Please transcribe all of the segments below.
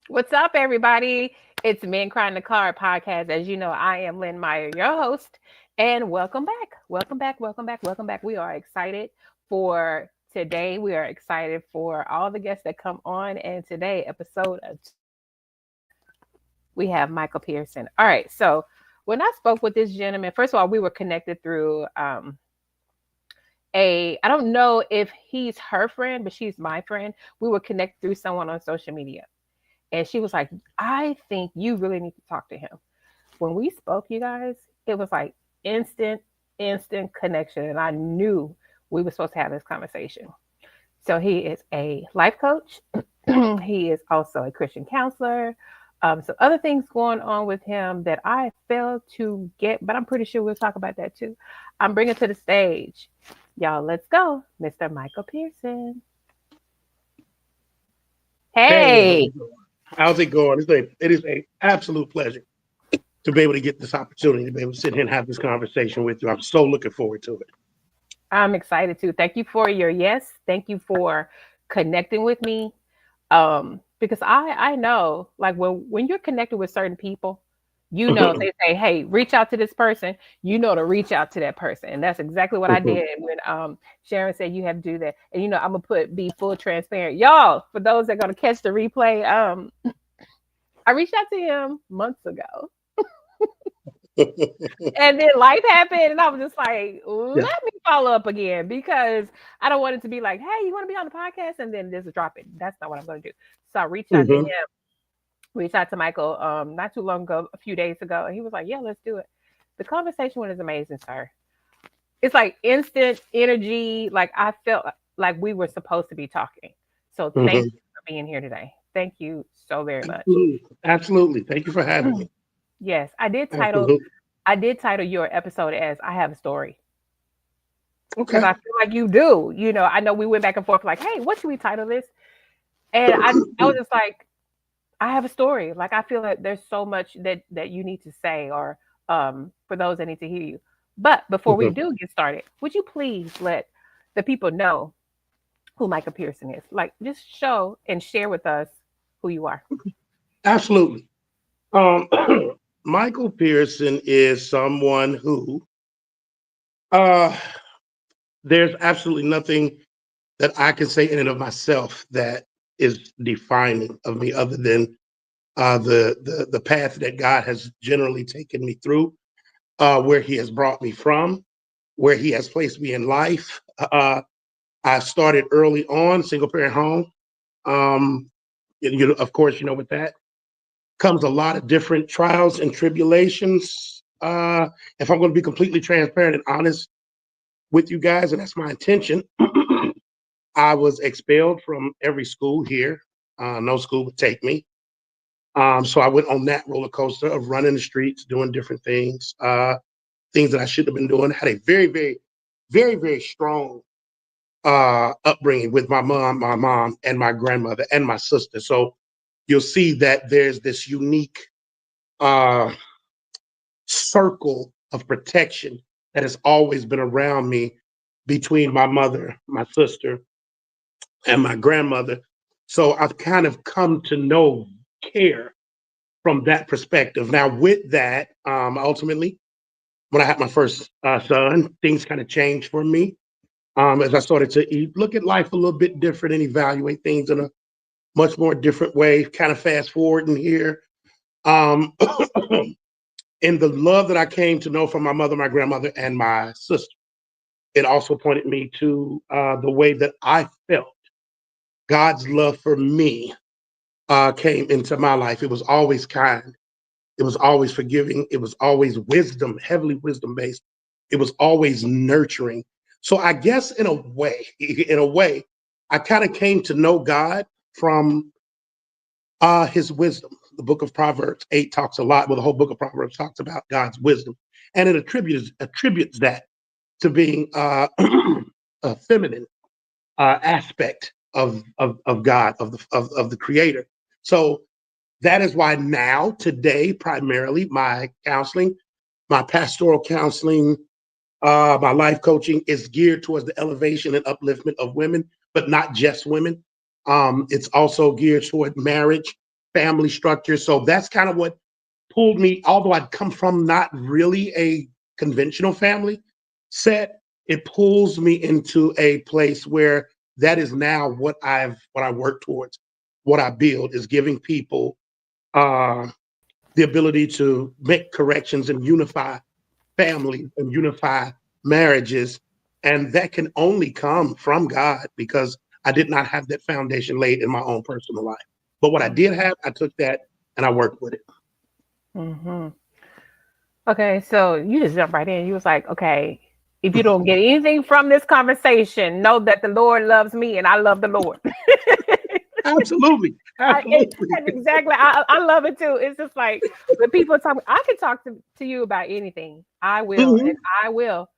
What's up, everybody? It's Men Crying in the Car podcast. As you know, I am Lynn Meyer, your host, and welcome back. Welcome back. Welcome back. Welcome back. We are excited for today. We are excited for all the guests that come on. And today, episode of we have Michael Pearson. All right. So when I spoke with this gentleman, first of all, we were connected through I don't know if he's her friend, but she's my friend. We were connected through someone on social media. And she was like, I think you really need to talk to him. When we spoke, you guys, it was like instant connection. And I knew we were supposed to have this conversation. So he is a life coach. He is also a Christian counselor. So other things going on with him that I failed to get, but I'm pretty sure we'll talk about that too. I'm bringing to the stage. Y'all, let's go. Mr. Michael Pearson. Hey, Hey. how's it going? It is a absolute pleasure to be able to get this opportunity to be able to sit here and have this conversation with you. I'm so looking forward to it. I'm excited too. Thank you for your yes. Thank you for connecting with me. Because I know like when you're connected with certain people, you know they say, hey, reach out to this person, you know to reach out to that person. And that's exactly what I did when Sharon said you have to do that. And I'm gonna be full transparent. Y'all, for those that are gonna catch the replay, I reached out to him months ago. And then life happened, and I was just like, Yeah. let me follow up again because I don't want it to be like, hey, you want to be on the podcast? And then just drop it. That's not what I'm going to do. So I reached out to him, hmm reached out to Michael not too long ago, a few days ago, and he was like, yeah, let's do it. The conversation was amazing, sir. It's like instant energy. Like I felt like we were supposed to be talking. So thank hmm you for being here today. Thank you so very much. Absolutely. Absolutely. Thank you for having me. Yes, Absolutely. I did title your episode as I have a story. Because Okay. I feel like you do. I know we went back and forth like, hey, what should we title this? And I was just like, I have a story. Like I feel like there's so much that you need to say or for those that need to hear you. But before we Mhm. do get started, would you please let the people know who Michael Pearson is? Like just show and share with us who you are. Absolutely. Um, Michael Pearson is someone who uh, there's absolutely nothing that I can say in and of myself that is defining of me other than the path that God has generally taken me through, where He has brought me from, where He has placed me in life. I started early on, single parent home. Um, of course, with that comes a lot of different trials and tribulations. If I'm going to be completely transparent and honest with you guys, and that's my intention, I was expelled from every school here. No school would take me. So I went on that roller coaster of running the streets, doing different things that I shouldn't have been doing. Had a very, very, very, very strong upbringing with my mom, and my grandmother and my sister. So you'll see that there's this unique uh, circle of protection that has always been around me between my mother, my sister, and my grandmother. So I've kind of come to know care from that perspective. Now, with that, ultimately, when I had my first son, things kind of changed for me as I started to look at life a little bit different and evaluate things in a much more different way. Kind of fast forward in here. Um, in the love that I came to know from my mother, my grandmother, and my sister, it also pointed me to the way that I felt God's love for me came into my life. It was always kind. It was always forgiving. It was always wisdom, heavily wisdom based. It was always nurturing. So I guess in a way, I kind of came to know God from his wisdom. The book of Proverbs 8 talks a lot, well, the whole book of Proverbs talks about God's wisdom. And it attributes that to being a feminine aspect of God, of the creator. So that is why now, today, primarily my pastoral counseling, my life coaching is geared towards the elevation and upliftment of women, but not just women. It's also geared toward marriage, family structure. So that's kind of what pulled me, although I'd come from not really a conventional family set, it pulls me into a place where that is now what I work towards, what I build is giving people uh, the ability to make corrections and unify families and unify marriages. And that can only come from God because I did not have that foundation laid in my own personal life. But what I did have, I took that and I worked with it. Mm-hmm. Okay, so you just jumped right in. You was like, okay, if you don't get anything from this conversation, know that the Lord loves me and I love the Lord. Absolutely. Absolutely. That's exactly. I love it too. It's just like when people talk, I can talk to you about anything. I will, and Hmm. I will.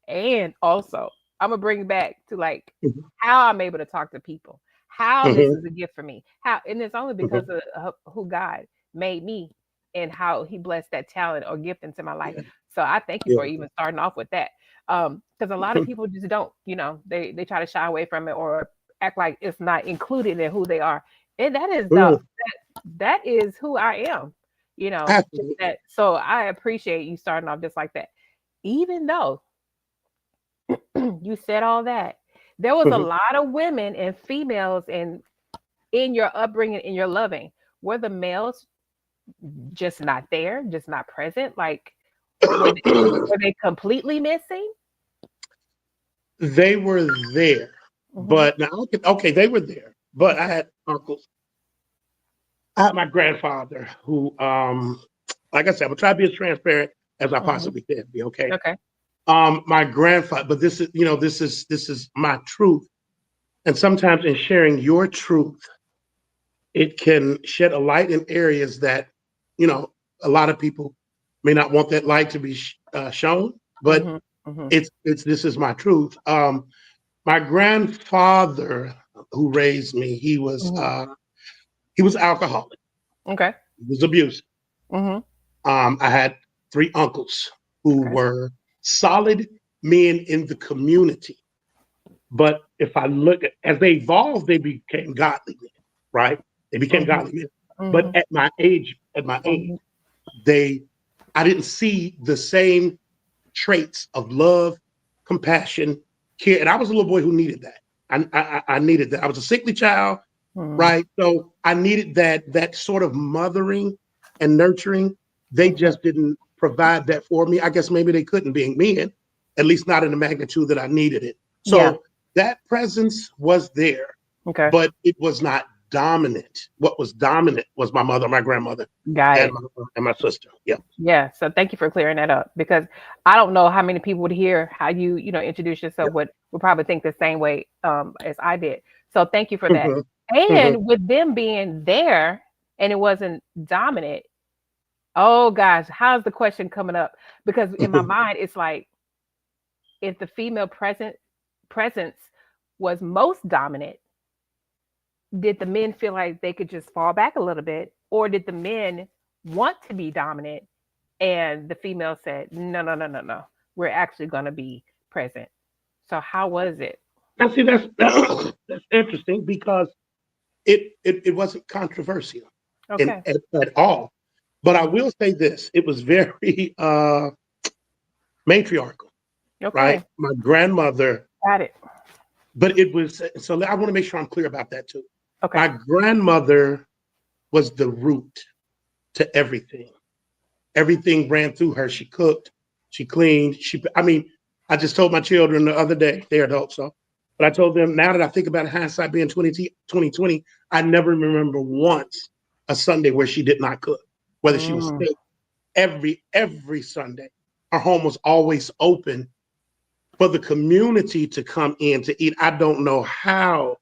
And also, I'm gonna bring it back to like how I'm able to talk to people, how this Hmm. is a gift for me, how, and it's only because Hmm. of who God made me and how He blessed that talent or gift into my life. Yeah. So I thank you Yeah. for even starting off with that, because a lot of people just don't, they try to shy away from it or act like it's not included in who they are, and that is Mm. that is who I am, just Absolutely. that. So I appreciate you starting off just like that, even though you said all that. There was a Hmm. lot of women and females in your upbringing, in your loving. Were the males just not there, just not present? Like were they completely missing? They were there, Hmm. but now okay, they were there, but I Okay. had uncles. I had my grandfather who, like I said, I'm gonna try to be as transparent as I Hmm. possibly can be. Okay. Okay. My grandfather, but this is my truth. And sometimes in sharing your truth, it can shed a light in areas that, you know, a lot of people may not want that light to be shown, but Hmm. Hmm. it's this is my truth. My grandfather who raised me, Hmm. he was alcoholic. Okay. He was abusive. Hmm. I had three uncles who Okay. were solid men in the community. But if I look at as they evolved, they became godly men, right? They became Hmm. godly men. But Hmm. at my age, Hmm. they I didn't see the same traits of love, compassion, care. And I was a little boy who needed that. I needed that. I was a sickly child, Hmm. right? So I needed that sort of mothering and nurturing. They Hmm. just didn't provide that for me. I guess maybe they couldn't being men, at least not in the magnitude that I needed it. Yeah. So that presence was there, Okay. but it was not dominant. What was dominant was my mother, my grandmother, Got and it. my sister. Yeah. Yeah, so thank you for clearing that up because I don't know how many people would hear how you introduce yourself would probably think the same way as I did. So thank you for that. Hmm. Hmm. And with them being there and it wasn't dominant, oh gosh, how's the question coming up? Because in my mind it's like if the female presence was most dominant, did the men feel like they could just fall back a little bit or did the men want to be dominant and the female said, "No, no, no, no, no. We're actually going to be present." So how was it? Now, see, that's interesting because it wasn't controversial Okay. at all. But I Hmm. will say this: it was very matriarchal, right? Okay. My grandmother, Got it. but it was so. I want to make sure I'm clear about that too. Okay. My grandmother was the root to everything. Everything ran through her. She cooked, she cleaned. I mean, I just told my children the other day, they're adults, so, but I told them now that I think about it, hindsight being 2020, I never remember once a Sunday where she did not cook, whether she was Mm. sick. Every Sunday, our home was always open for the community to come in to eat. I don't know how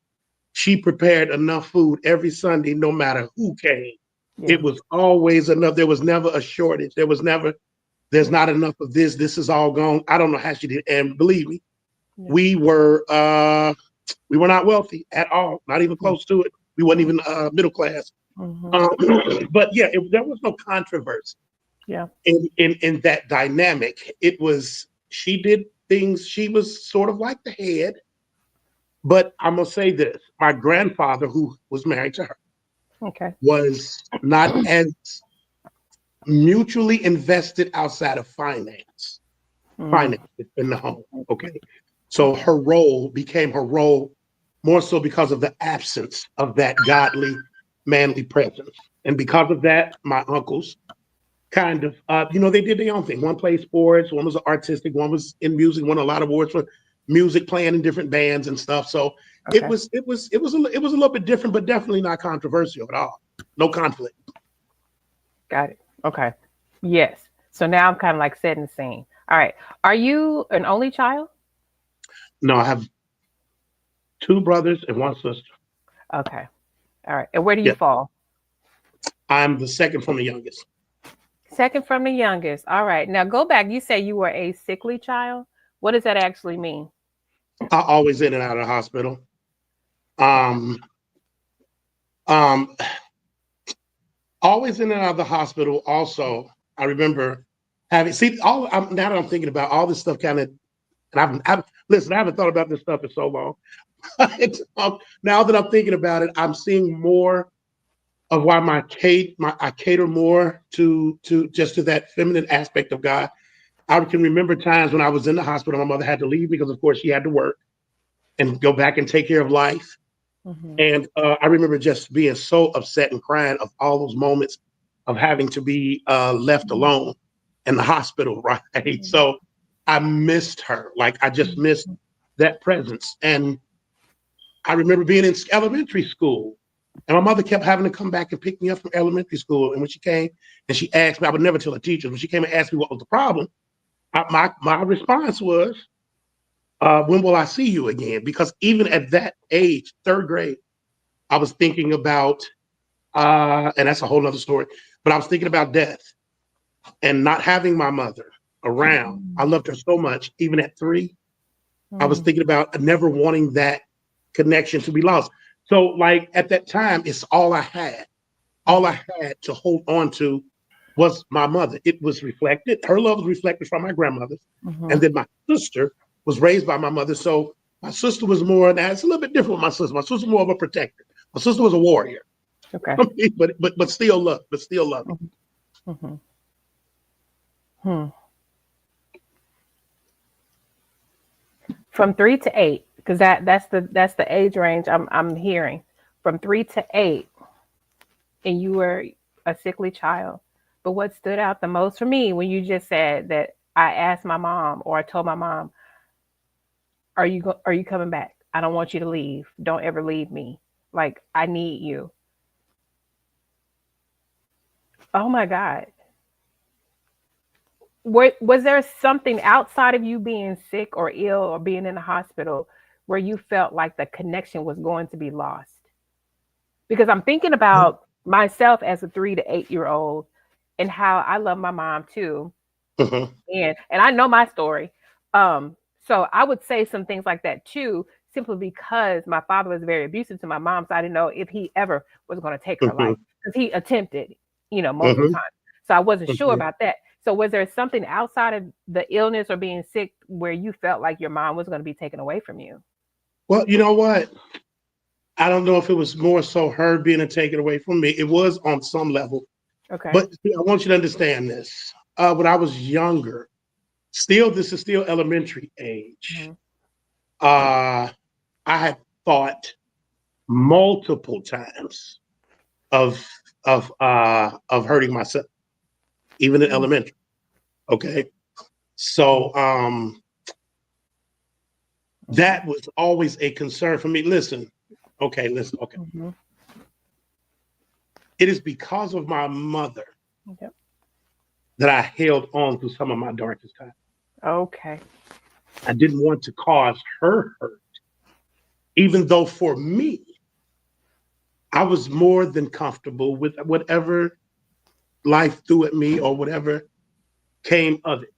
she prepared enough food every Sunday, no matter who came. Yeah. It was always enough. There was never a shortage. There was never, there's not enough of this. This is all gone. I don't know how she did. And believe me, Yeah. we were uh we were not wealthy at all, not even close to it. We wasn't even middle class. Mm-hmm. Um, but yeah, there was no controversy Yeah. in that dynamic. It was she did things. She was sort of like the head. But I'm gonna say this: my grandfather, who was married to her, Okay. was not as mutually invested outside of Mm. finance in the home. Okay. So Okay. her role became her role more so because of the absence of that godly, manly presence. And because of that, my uncles kind of, they did their own thing. One played sports, one was artistic, one was in music, won a lot of awards for music, playing in different bands and stuff. So Okay. it was a little bit different, but definitely not controversial at all. No conflict. Got it. Okay. Yes. So now I'm kind of like setting the scene. All right. Are you an only child? No, I have two brothers and one sister. Okay. All right. And where do you Yeah, fall? I'm the second from the youngest. Second from the youngest. All right. Now go back. You say you were a sickly child. What does that actually mean? I always in and out of the hospital. Um, um, Always in and out of the hospital. Also, I remember having see all. Now that I'm thinking about all this stuff, kind of, and I've listen. I haven't thought about this stuff in so long. Now that I'm thinking about it, I'm seeing more of why I cater more to just to that feminine aspect of God. I can remember times when I was in the hospital, my mother had to leave because, of course, she had to work and go back and take care of life. Hmm. And I remember just being so upset and crying of all those moments of having to be left alone in the hospital, right? So I missed her. Like I just missed that presence. And I remember being in elementary school, and my mother kept having to come back and pick me up from elementary school. And when she came and she asked me, I would never tell the teachers. When she came and asked me what was the problem, my response was, "When will I see you again?" Because even at that age, third grade, I was thinking about, and that's a whole other story. But I was thinking about death and not having my mother around. I loved her so much, even at 3. I was Mm. thinking about never wanting that connection to be lost. So, like at that time, it's all I had. All I had to hold on to was my mother. It was reflected. Her love was reflected from my grandmother, Hmm. and then my sister was raised by my mother. So my sister was more. Now it's a little bit different with my sister. My sister was more of a protector. My sister was a warrior, Okay. but still love, but still loving. Hmm. Hmm. From 3 to 8, because that's the age range I'm hearing. From 3 to 8, and you were a sickly child. But what stood out the most for me when you just said that I asked my mom or I told my mom, are you coming back? I don't want you to leave. Don't ever leave me. Like I need you." Oh my God. Was there something outside of you being sick or ill or being in the hospital where you felt like the connection was going to be lost? Because I'm thinking about myself as a 3 to 8 year old and how I love my mom too. Mhm, And I know my story. Um, so I would say some things like that too, simply because my father was very abusive to my mom. So I didn't know if he ever was going to take her life mhm, because he attempted, multiple mhm, times. So I wasn't sure mhm. about that. So was there something outside of the illness or being sick where you felt like your mom was going to be taken away from you? Well, you know what? I don't know if it was more so her being taken away from me. It was on some level, Okay. but see, I want you to understand this. When I was younger, this is still elementary age. Hmm. Uh, I had thought multiple times of of hurting myself, even in elementary. Okay, so Okay. that was always a concern for me. Listen. Okay, Hmm. it is because of my mother Yep. that I held on to some of my darkest times. Okay. I didn't want to cause her hurt, even though for me, I was more than comfortable with whatever life threw at me or whatever came of it.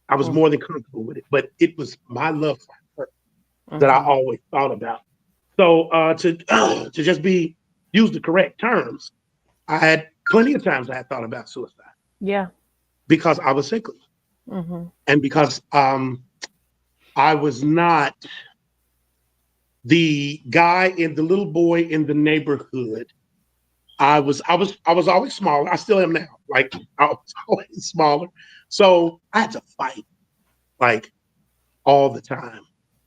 I was more than comfortable with it, but it was my love for her that I Mm-hmm. always thought about. So to to just be use the correct terms, I had plenty of times I had thought about suicide Yeah. because I was sickly Mm-hmm. and because I was not the guy in the little boy in the neighborhood I was always smaller. I still am now. Like I was always smaller. So I had to fight like all the time.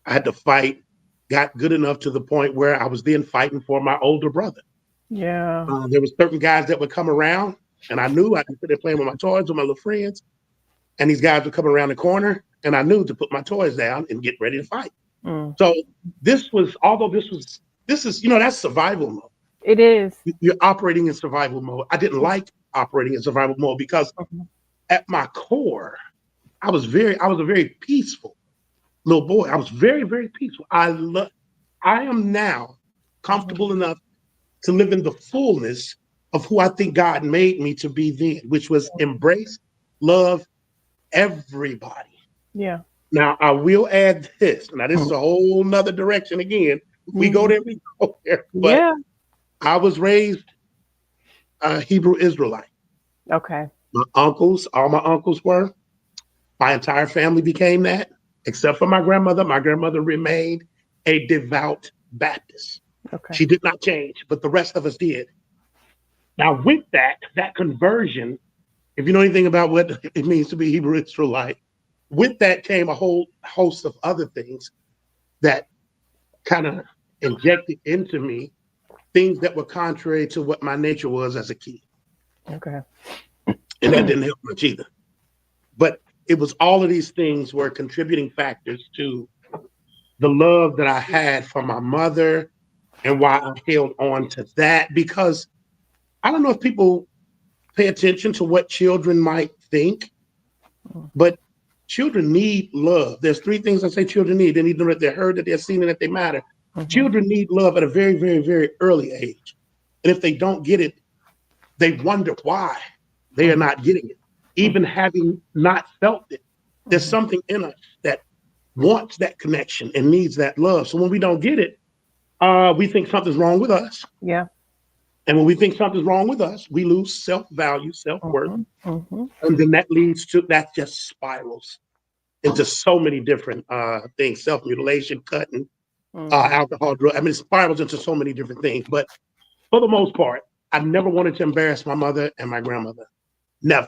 I had to fight, got good enough to the point where I was then fighting for my older brother. Yeah. There were certain guys that would come around, and I knew I'd be sitting there playing with my toys with my little friends, and these guys would come around the corner, and I knew to put my toys down and get ready to fight. Mm. So this was, although this is, that's survival mode. It is. You're operating in survival mode. I didn't like operating in survival mode because Mhm. at my core, I was a very peaceful little boy. I was very, very peaceful. I am now Mhm. comfortable enough to live in the fullness of who I think God made me to be then, which was embrace, love everybody. Yeah. Now I will add this. Now this is a whole nother direction again. We go Mhm. there, we go there. But Yeah. I was raised a Hebrew Israelite. Okay. All my uncles were. My entire family became that, except for my grandmother. My grandmother remained a devout Baptist. Okay. She did not change, but the rest of us did. Now, with that conversion, if you know anything about what it means to be Hebrew Israelite, with that came a whole host of other things that kind of injected into me things that were contrary to what my nature was as a kid. Okay. And that didn't help much either. But it was all of these things were contributing factors to the love that I had for my mother and why I held on to that. Because I don't know if people pay attention to what children might think, but children need love. There's three things I say children need. They need to know that they're heard, that they're seen, and that they matter. Mhm. Children need love at a very, very, very early age. And if they don't get it, they wonder why they are Mhm. not getting it. Even having not felt it, there's Mhm. something in us that wants that connection and needs that love. So when we don't get it, we think something's wrong with us. Yeah. And when we think something's wrong with us, we lose self value, self worth. Mhm. Mhm. And then that just spirals into so many different things, self mutilation, cutting, Mhm. alcohol, drug. I mean, it spirals into so many different things. But for the most part, I never wanted to embarrass my mother and my grandmother. Never.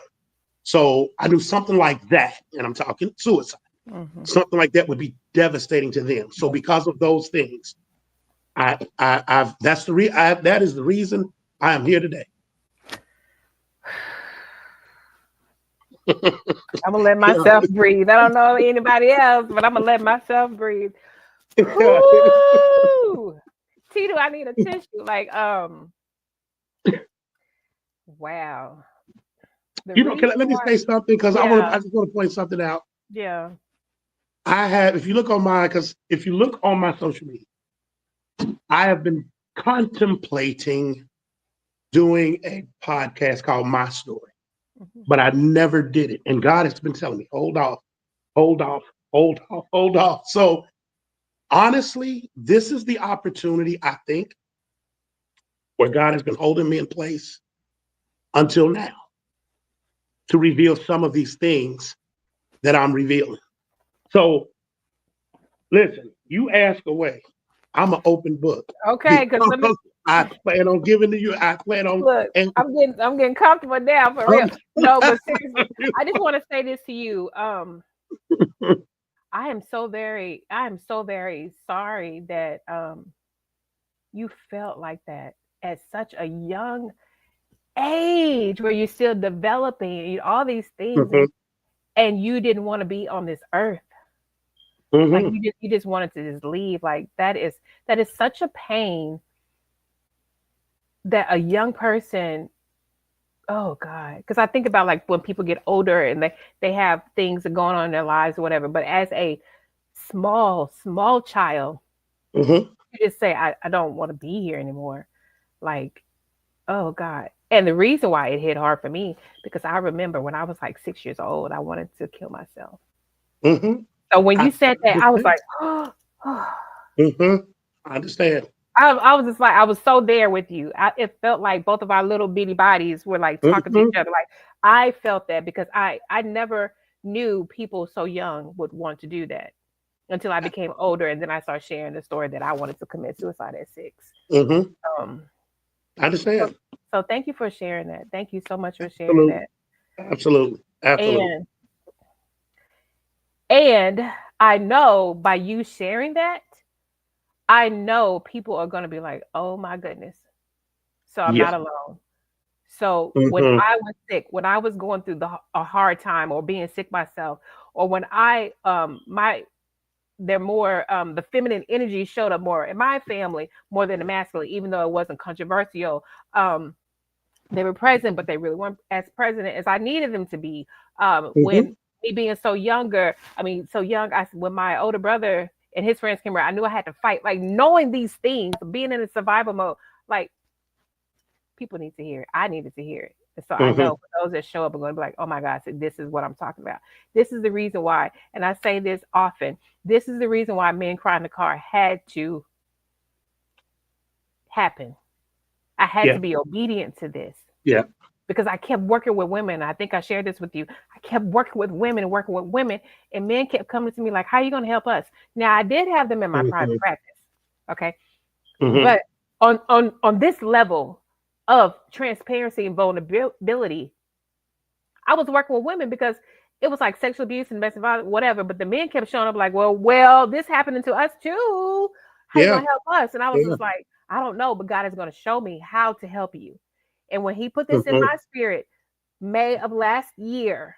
So I knew something like that, and I'm talking suicide, Mhm. something like that would be devastating to them. So because of those things, I've that is the reason I am here today. I'm gonna let myself breathe. I don't know anybody else, but I'm gonna let myself breathe. Whoo! Tito, I need a tissue. Like, wow. The reason Let me why, say something because yeah, I just want to point something out. yeah. I have, if you look on my, because if you look on my social media, I have been contemplating doing a podcast called My Story, Mhm. but I never did it. And God has been telling me, hold off, hold off, hold off, hold off. So honestly, this is the opportunity I think where God has been holding me in place until now to reveal some of these things that I'm revealing. So listen, you ask away. I'm an open book Okay, because because let me I plan on giving to you. I plan on, look. and I'm getting comfortable now for real. um, No, but seriously, I just want to say this to you. I am so very sorry that you felt like that at such a young age where you're still developing all these things, mhm, and you didn't want to be on this earth. Like mhm, you just wanted to just leave. Like that is such a pain that a young person, oh God, because I think about like when people get older and they have things going on in their lives or whatever. But as a small child, mhm, you just say, I don't want to be here anymore. Like, oh God. And the reason why it hit hard for me, because I remember when I was like 6 years old, I wanted to kill myself. mhm. So when I you said that, I was understand. like, oh, Mhm. I understand. I was just like, I was so there with you. It felt like both of our little bitty bodies were like talking to each Mhm, other. Like I felt that because I never knew people so young would want to do that until I became older, and then I started sharing the story that I wanted to commit suicide at 6. mhm. Um, I so, understand. So thank you for sharing that. Thank you so much for sharing Absolutely. that. Absolutely. Absolutely. And and I know by you sharing that, I know people are going to be like, "Oh my goodness." So I'm Yeah. not alone. So when Hmm. I was sick, when I was going through a hard time or being sick myself, or when I my they're more the feminine energy showed up more in my family more than the masculine, even though it wasn't controversial. Um, they were present, but they really weren't as present as I needed them to be. Hmm. When me being so younger, I mean, so young, when my older brother and his friends came around, I knew I had to fight. Like knowing these things, being in a survival mode, like people need to hear it. I needed to hear it. And so I Hmm. know for those that show up are going to be like, oh my God, so this is what I'm talking about. This is the reason why. And I say this often. This is the reason why Men Cry in the Car had to happen. I had Yeah. to be obedient to this Yeah. because I kept working with women. I think I shared this with you. I kept working with women and working with women, and men kept coming to me like, how are you going to help us? Now, I did have them in my private Hmm. practice. Okay. Hmm. But on this level of transparency and vulnerability, I was working with women because it was like sexual abuse and domestic violence, whatever. But the men kept showing up like, well, this happening to us too. How you Yeah. gonna help us? And I was Yeah. just like, I don't know, but God is gonna show me how to help you. And when He put this in Hmm. my spirit, May of last year,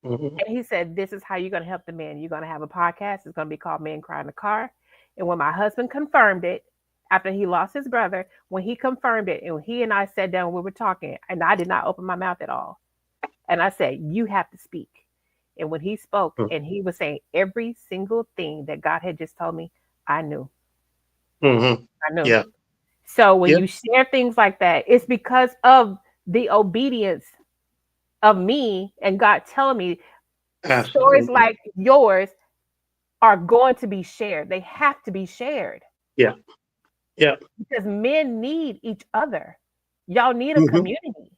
Hmm. and He said, "This is how you're gonna help the men. You're gonna have a podcast. It's gonna be called Men Cry in the Car." And when my husband confirmed it, after he lost his brother, when he confirmed it, and he and I sat down, we were talking, and I did not open my mouth at all. And I said, you have to speak. And when he spoke and he was saying every single thing that God had just told me, I knew. Hmm. I knew. Yeah. So when Yeah. you share things like that, it's because of the obedience of me and God telling me stories Absolutely. like yours are going to be shared. They have to be shared Yeah. Yeah. because men need each other. Y'all need a Hmm. community.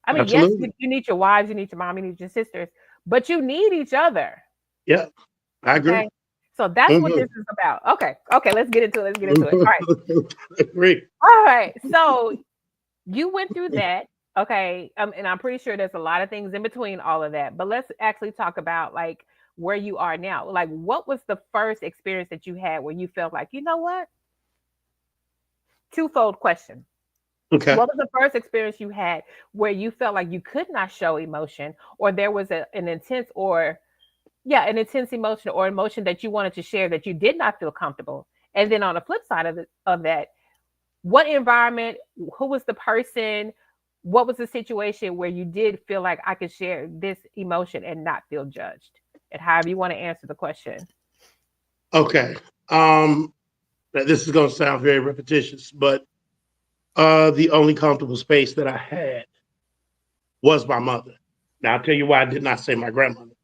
I mean, yes, Absolutely. you need your wives, you need your mom, you need your sisters, but you need each other. Yeah. I agree. Okay. So that's what Hmm. this is about. Okay. Okay. Let's get into it. Let's get into it. All right. Agree. All right. So you went through that. Okay. And I'm pretty sure there's a lot of things in between all of that. But let's actually talk about like where you are now. Like, what was the first experience that you had where you felt like, you know what? Twofold question. Okay. What was the first experience you had where you felt like you could not show emotion, or there was an intense or yeah, an intense emotion or emotion that you wanted to share that you did not feel comfortable. And then on the flip side of that, what environment, who was the person, what was the situation where you did feel like I could share this emotion and not feel judged? And however you want to answer the question. Okay. Now this is going to sound very repetitious, but the only comfortable space that I had was my mother. Now I'll tell you why I did not say my grandmother,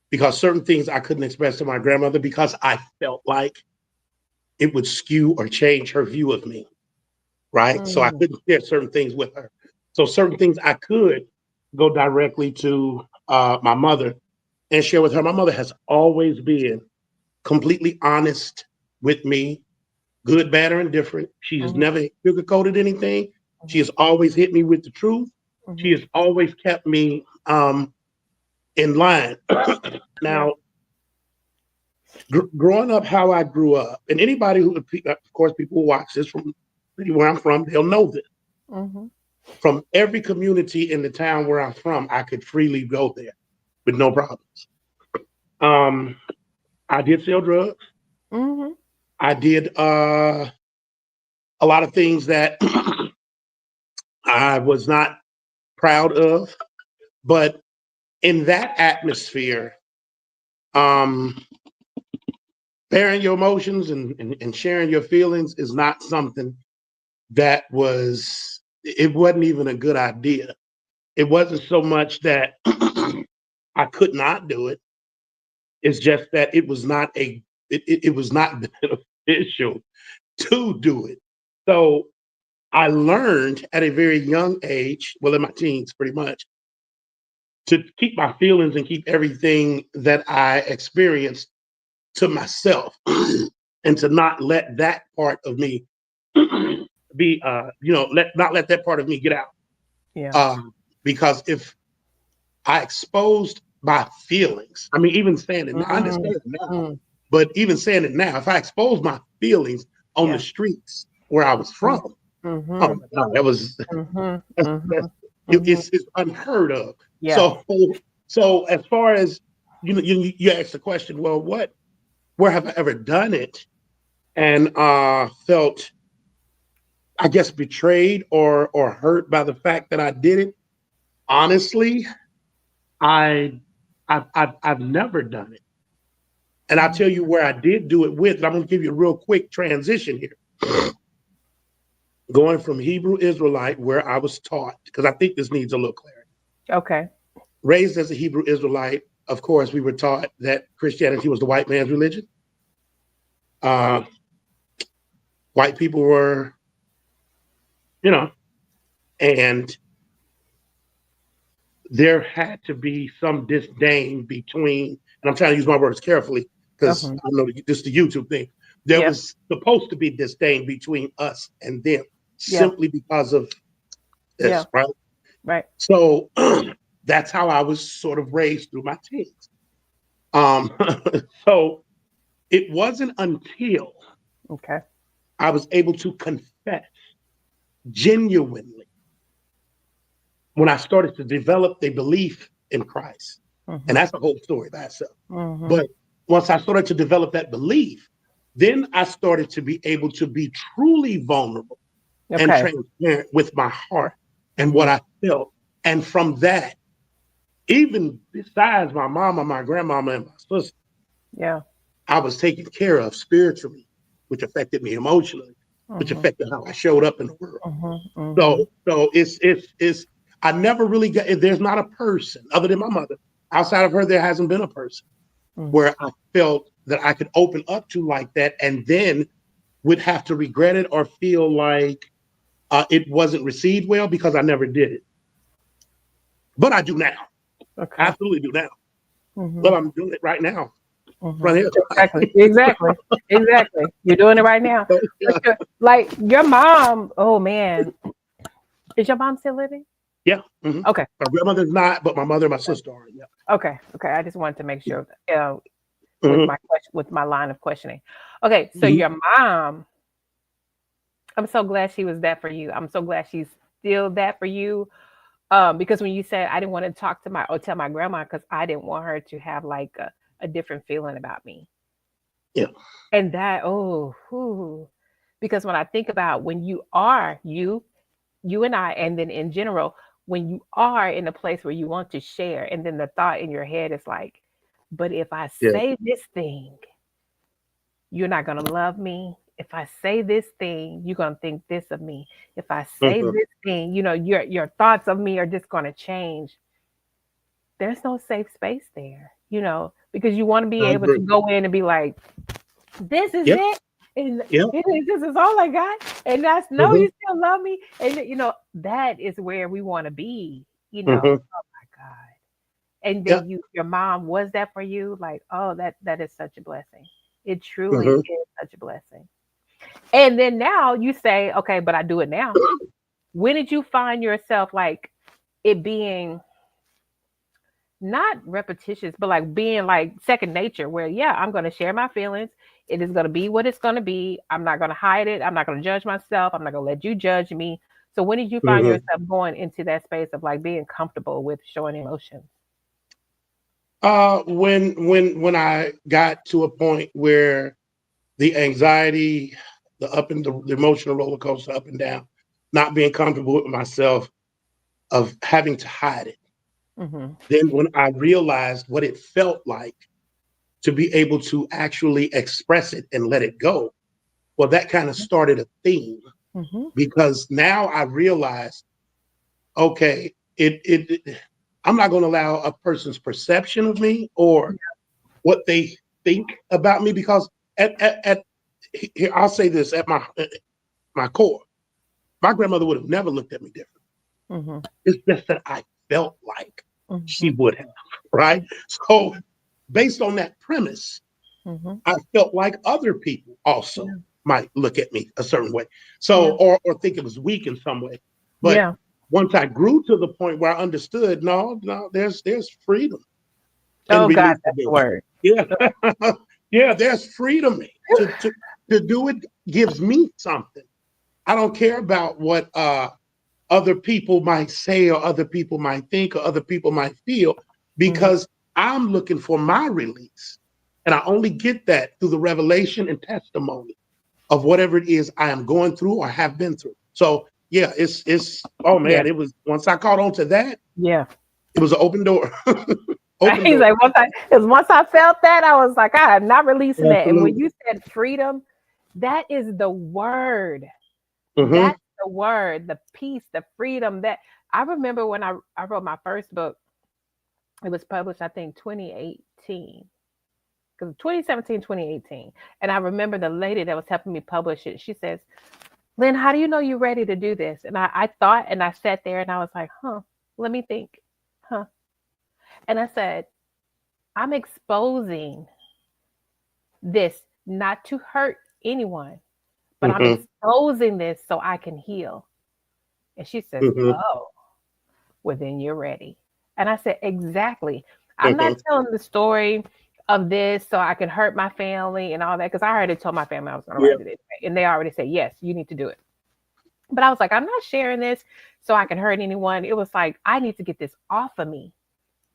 because certain things I couldn't express to my grandmother because I felt like it would skew or change her view of me. Right. So I Mm, couldn't share certain things with her. So certain things I could go directly to my mother and share with her. My mother has always been completely honest with me, good, bad, or indifferent. She has mhm, never sugarcoated anything. She mhm, has always hit me with the truth. She mhm. has always kept me in line. Yeah. Now, growing up, how I grew up, and anybody who, of course, people who watch this from where I'm from, they'll know this. Mhm. From every community in the town where I'm from, I could freely go there with no problems. Um, I did sell drugs. Mhm. I did a lot of things that I was not proud of, but in that atmosphere, um, bearing your emotions and sharing your feelings is not something that was, it wasn't even a good idea. It wasn't so much that I could not do it. It's just that it was not beneficial to do it. So I learned at a very young age, well, in my teens, pretty much, to keep my feelings and keep everything that I experienced to myself and to not let that part of me be not let that part of me get out. Yeah. Um, because if I exposed my feelings, I mean, even saying it now, I Mm, understand it now, mm, but even saying it now, if I exposed my feelings on the yeah. streets where I was Mm, from, oh mhm, my God, that was mhm, that's mhm, mhm. it's unheard of. Yeah. So as far as you asked the question, well, where have I ever done it and felt, I guess, betrayed or hurt by the fact that I did it? Honestly, I I've never done it. And I'll Mhm. tell you where I did do it with. I'm going to give you a real quick transition here. Going from Hebrew Israelite, where I was taught, because I think this needs a little clarity. Okay. Raised as a Hebrew Israelite, of course, we were taught that Christianity was the white man's religion. Uh, White people were, you know, and there had to be some disdain between, and I'm trying to use my words carefully because Uh-huh. I know this is the YouTube thing. There Yeah. was supposed to be disdain between us and them Yeah. simply because of Yeah. this, right? Right. So that's how I was sort of raised through my teens. Um, so it wasn't until Okay. I was able to confess genuinely when I started to develop a belief in Christ. And Mhm. that's a whole story by itself. Mhm. But once I started to develop that belief, then I started to be able to be truly vulnerable and Okay. transparent with my heart and what Mhm. I felt. And from that, even besides my mama, my grandmama, and my sister, Yeah. I was taken care of spiritually, which affected me emotionally, which Mhm. affected how I showed up in the world. Mhm. So, Mhm. so it's I never really got. There's not a person other than my mother. Outside of her, there hasn't been a person Mhm. where I felt that I could open up to like that, and then would have to regret it or feel like it wasn't received well because I never did it. But I do now. Okay. Absolutely do now. Mhm. Well, I'm doing it right now. Right Mhm. Exactly. here. Exactly. Exactly. You're doing it right now. So, For yeah. sure. Like your mom. Oh man. Is your mom still living? Yeah. Mm-hmm. Okay. My grandmother's not, but my mother and my sister are. Yeah. Okay. Okay. I just wanted to make sure. With Mm-hmm. my question, with my line of questioning. Okay. So Mm-hmm. your mom. I'm so glad she was that for you. I'm so glad she's still that for you. Because when you said I didn't want to talk to my or tell my grandma because I didn't want her to have like a different feeling about me. Yeah. And that, oh, whew. Because when I think about when you are you and I, and then in general, when you are in a place where you want to share, and then the thought in your head is like, but if I Yeah. say this thing, you're not going to love me. If I say this thing, you're going to think this of me. If I say Mm-hmm. this thing, your thoughts of me are just going to change. There's no safe space there, because you want to be I able to agree. go in and be like, this is Yep. it. And Yep. this is all I got. And that's no, Mm-hmm. you still love me. And that is where we want to be, Mm-hmm. Oh my God. And Yep. then your mom was that for you? Like, oh, that is such a blessing. It truly Mm-hmm. is such a blessing. And then now you say, okay, but I do it now. When did you find yourself like it being not repetitious, but like being like second nature, where yeah, I'm going to share my feelings. It is going to be what it's going to be. I'm not going to hide it. I'm not going to judge myself. I'm not going to let you judge me. So when did you find Mm-hmm. yourself going into that space of like being comfortable with showing emotions? When I got to a point where the anxiety, the emotional roller coaster up and down, not being comfortable with myself, of having to hide it. Mm-hmm. Then when I realized what it felt like to be able to actually express it and let it go, well, that kind of started a theme Mm-hmm. because now I realize, okay, I'm not going to allow a person's perception of me or what they think about me because at here, I'll say this at my core, my grandmother would have never looked at me different. Mm-hmm. It's just that I felt like she Mm-hmm. would have, right? So based on that premise, Mm-hmm. I felt like other people Yeah. also might look at me a certain way. So, Yeah. or think it was weak in some way. But Yeah. once I grew to the point where I understood, no, there's freedom and Oh God, release to that's the do it. word. Yeah. Yeah, there's freedom to do it gives me something. I don't care about what other people might say or other people might think or other people might feel Mhm. because I'm looking for my release. And I only get that through the revelation and testimony of whatever it is I am going through or have been through. So yeah, it's oh Yeah. man, it was once I caught on to that, Yeah. it was an open door. Open He's door. like, once I felt that, I was like, I am not releasing that. And when Absolutely. you said freedom, that is the word. Mm-hmm. That's the word, the peace, the freedom that I remember when I wrote my first book. It was published, I think, 2018. Because 2017, 2018. And I remember the lady that was helping me publish it. She says, Lynn, how do you know you're ready to do this? And I thought and I sat there and I was like, let me think. Huh. And I said, I'm exposing this not to hurt anyone, but I'm Mm-hmm. exposing this so I can heal. And she says, Mm-hmm. oh, well, then you're ready. And I said, exactly. I'm not Mm-hmm. telling the story of this so I can hurt my family and all that, because I already told my family I was going to Yeah. write it anyway. And they already said, yes, you need to do it. But I was like, I'm not sharing this so I can hurt anyone. It was like, I need to get this off of me,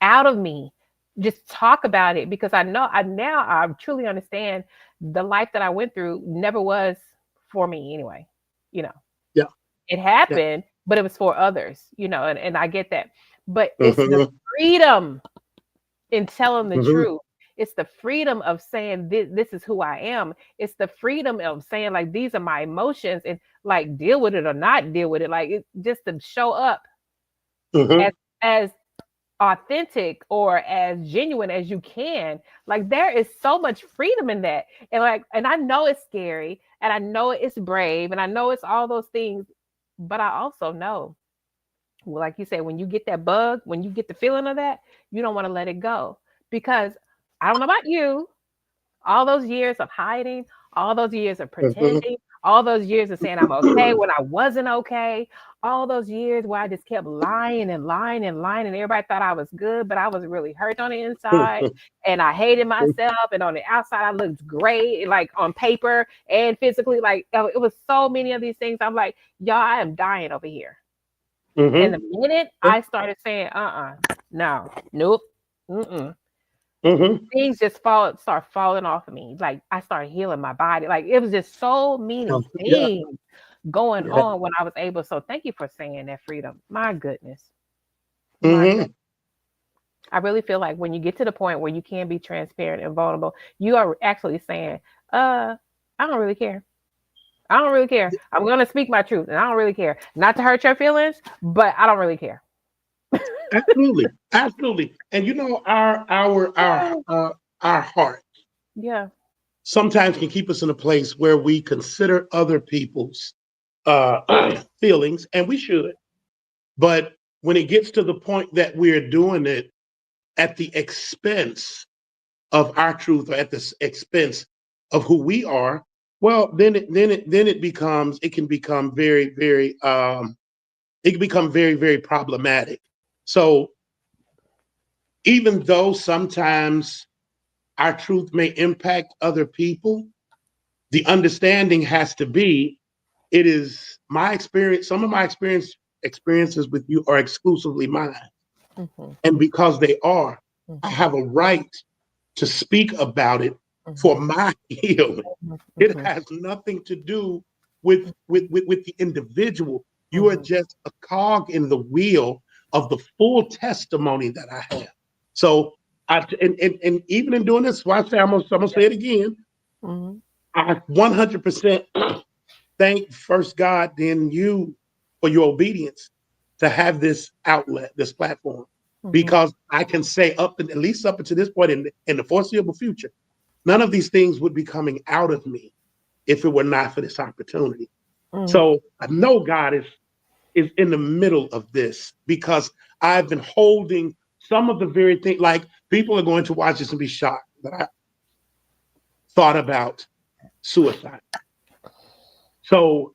out of me. Just talk about it because I know I truly understand the life that I went through never was for me anyway. You know, Yeah. it Yeah. happened, but it was for others, and I get that. But it's the Mm-hmm. freedom in telling the Mm-hmm. truth. It's the freedom of saying this is who I am. It's the freedom of saying like these are my emotions and like deal with it or not deal with it. Like just to show up Mm-hmm. as authentic or as genuine as you can. Like there is so much freedom in that. And I know it's scary and I know it's brave and I know it's all those things, but I also know, well, like you said, when you get that bug, when you get the feeling of that, you don't want to let it go. Because I don't know about you, all those years of hiding, all those years of pretending, all those years of saying I'm okay when I wasn't okay, all those years where I just kept lying and lying and lying, and everybody thought I was good, but I was really hurt on the inside, and I hated myself, and on the outside I looked great, like on paper and physically. Like it was so many of these things. I'm like, y'all, I am dying over here. And Mm-hmm. the minute Yeah. I started saying, no, nope, mm-mm, Mm-hmm. things just start falling off of me. Like I started healing my body. Like it was just so many Yeah. things going Yeah. on when I was able. So thank you for saying that, freedom. My goodness. My goodness. Mm-hmm. I really feel like when you get to the point where you can be transparent and vulnerable, you are actually saying, I don't really care. I don't really care. I'm gonna speak my truth and I don't really care. Not to hurt your feelings, but I don't really care. Absolutely. Absolutely. And you know, our heart Yeah. sometimes can keep us in a place where we consider other people's feelings, and we should. But when it gets to the point that we're doing it at the expense of our truth or at the expense of who we are, well, it can become very problematic. So even though sometimes our truth may impact other people, the understanding has to be it is my experience. Some of my experiences with you are exclusively mine. Hmm. And because they are, I Hmm. have a right to speak about it for Hmm. my healing. It Hmm. has nothing to do with the individual. You are Hmm. just a cog in the wheel of the full testimony that I have. So and even in doing this, why I say I'm gonna say it again. Hmm. I 100% thank first God, then you for your obedience to have this outlet, this platform, Hmm. because I can say at least up until this point in the foreseeable future, none of these things would be coming out of me if it were not for this opportunity. Hmm. So I know God is in the middle of this because I've been holding some of the very things. Like people are going to watch this and be shocked that I thought about suicide. So